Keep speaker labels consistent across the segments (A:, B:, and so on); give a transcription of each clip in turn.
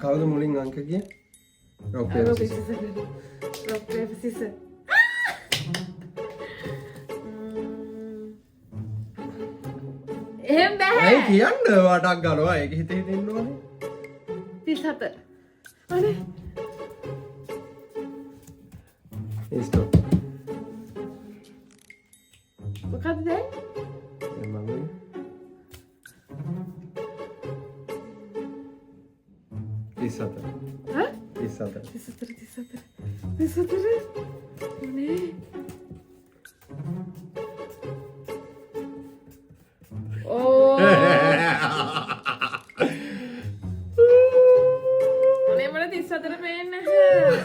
A: කවුද මුලින් අංක කිය? rock paper scissors.
B: rock paper scissors. එහෙම බෑ.
A: ඇයි කියන්න වටක් ගන්නවා. ඒක හිතේ හිටින්න ඕනේ.
B: 37. අනේ.
A: stop.
B: මොකද්ද දැන්?
A: මම 37.
B: හා?
A: 37.
B: 34. අනේ. Oh. අනේ මට 34 පේන්නේ නැහැ.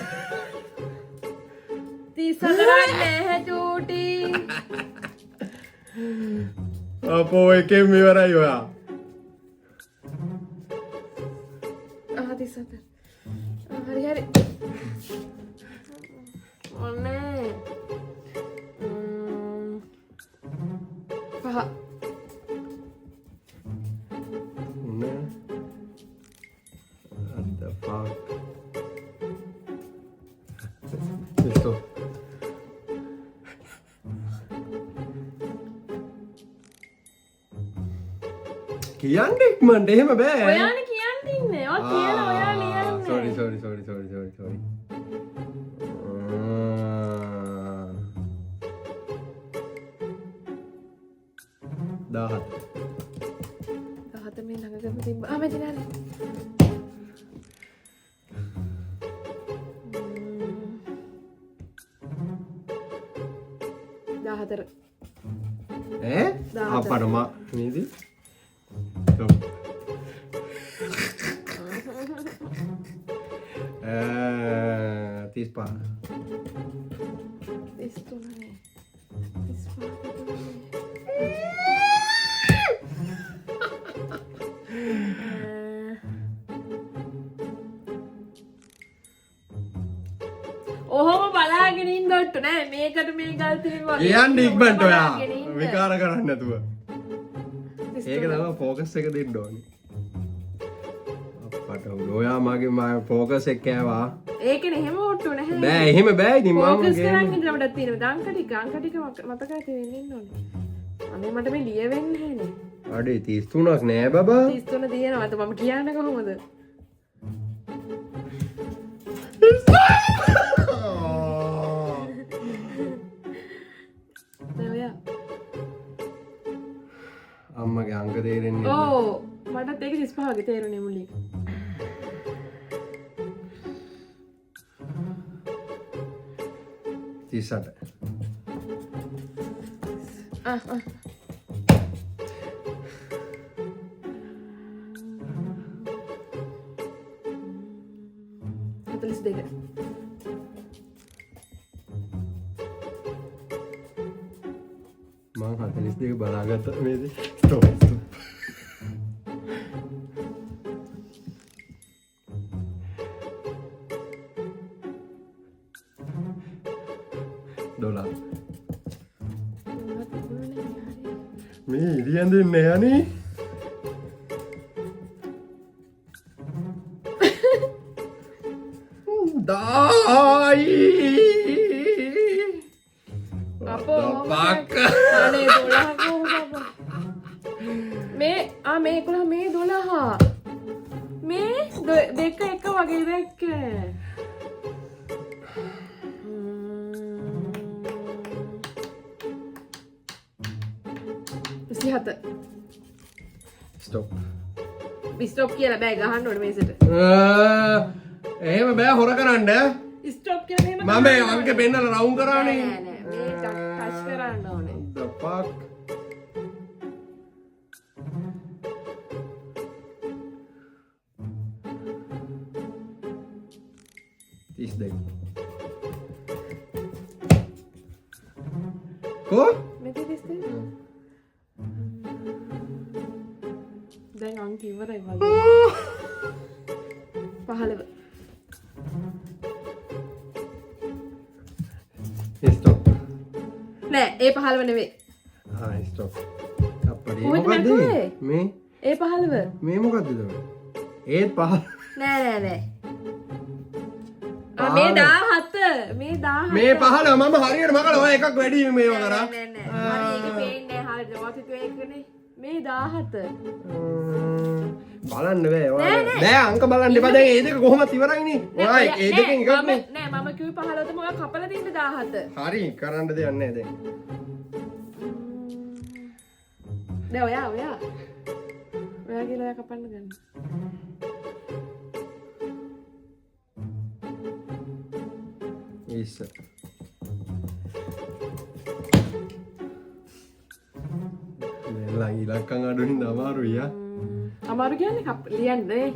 B: 34 නැහැ චූටි.
A: අපෝ එකෙන් ඉවරයි ඔයා.
B: 34. හරි. ඔන්නේ. පහ.
A: What the fuck? Stop. කියන්නේ ඉක්මනට එහෙම බෑ.
B: ඔයානේ කියන්න ඉන්නේ. ඔය කියලා ඔයා ලියන්නේ.
A: sorry.
B: 17 මේ ළඟටම තිබ්බා. ආ මෙතන හරි. 14.
A: අපට මා නේද? තිස්පා.
B: ඔහොම බලාගෙන ඉන්නොත් නෑ මේකට මේ ගල් තියෙනවා.
A: කියන්නේ ඉක්මනට ඔයා විකාර කරන්නේ නැතුව. ඒක තමයි ફોකස් එක දෙන්න ඕනේ. අප්පට ඔයා මගේ ફોකස් එක කෑවා.
B: ඒකනේ එහෙම ඔට්ටු නැහැ.
A: බෑ එහෙම බෑ ඉතින් මම
B: ફોකස් කරන් ඉන්න අපිට තියෙනවා. අංක ටික මතකයි තියෙන්න ඕනේ. අනේ මට මේ ලිය වෙන්නේ නැහනේ.
A: අඩේ 33ක් නෑ බබා.
B: 33 තියෙනවා. අත මම කියන්නේ කොහොමද?
A: අම්මගේ අංක තේරෙන්නේ
B: ඔව් මටත් ඒක 35 වගේ තේරුනේ මුලින්.
A: තිසට මං 42 බලාගත්ත මේද ස්ටොප් $. මේ ඉරියන් දෙන්නේ යන්නේ දායි
B: අපෝ
A: බාක
B: අනේ 12 කොහොමද මේ මේ 11 මේ 12 මේ දෙක එක වගේ දැක්කේ 27 ස්ටොප් කියලා බෑ ගහන්න ඕනේ මේසෙට
A: එහෙම බෑ හොර කරන්න
B: ස්ටොප් කියලා එහෙම
A: මම මේ අංක පෙන්නලා රවුන්ඩ් කරානේ
B: නෑ මේ ටච් කරන්න ඕනේ
A: the fuck 32 ko
B: මෙතන ඉස්තේ දැන් අංක ඉවරයි වගේ 15
A: stop
B: නෑ ඒ 15 නෙවෙයි
A: stop අප්පඩේ
B: කොහෙද
A: මොකද්ද
B: නැකුවේ?
A: මේ
B: ඒ 15
A: මේ මොකද්ද ඒත් පහ
B: නෑ මේ 17 මේ 17
A: මේ 15 මම හරියට මකලා ඔය එකක් වැඩි මේවා කරා.
B: නෑ හරි ඒක පේන්නේ හරියට ඔයාත් එකනේ මේ 17
A: බලන්න බෑ ඔයා. බෑ අංක බලන්න එපා දැන් ඒ දෙක කොහොමද ඉවරයිනේ. ඔයා ඒ දෙකෙන් එකක් නේ.
B: නෑ මම කිව්වේ 15 තමයි ඔයා කපලා තින්නේ 17.
A: හරි කරන්න දෙයක් නෑ දැන්.
B: දැන් ඔයා කියලා ඔයා කපන්න ගන්න.
A: ඉස්ස. ලයි ඉලක්කම් අඩුවෙන් අමාරුයි යා.
B: අමාරු කියන්නේ ලියන්න නේ.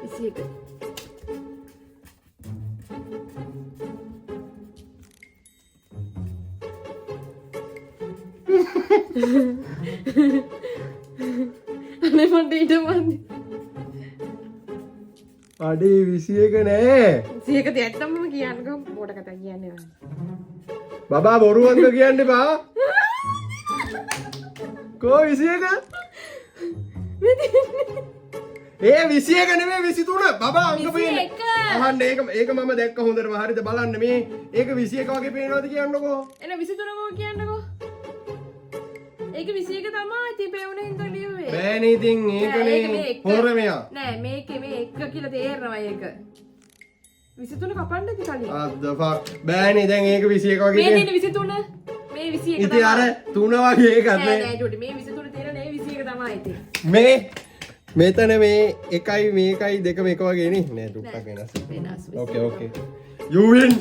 B: ඉසික. අනේ මන්ට ඊට මන්දි.
A: අඩේ 21 නෑ.
B: 21 ඇත්තම කියන්නකම් පොඩ කතා කියන්නේ.
A: බබා බොරු අංක කියන්න එපා. කෝ 21? ඒ 21 නෙමෙයි 23. බබා අංක පේන්නේ. අහන්න ඒක මම දැක්ක හොඳටම හරිද බලන්න මේ ඒක 21 වගේ පේනවද කියන්නකෝ.
B: එන 23 කෝ කියන්නකෝ. ඒක 21 තමයි ඉතින් පෙවුනේ හින්දා ලියුවේ.
A: බෑනේ ඉතින් ඒකනේ හොර මෙයා.
B: නෑ මේකේ මේ 1 කියලා තේරෙනවා ඒක. 23 කපන්න ඉතින් කලින්.
A: අද්දෆා බෑනේ දැන් ඒක 21 වගේ
B: මේ තියෙන 23 මේ 21 තමයි.
A: ඉතින් අර 3 වගේ එකක්
B: නෑ
A: නේ.
B: නෑ ඩොඩි මේ 23 තියෙන නේ 21 තමයි ඉතින්.
A: මේ මෙතන මේ එකයි මේකයි දෙකම එක වගේ නේ. නෑ ටුක්ටක් වෙනස්.
B: වෙනස්.
A: Okay. You win.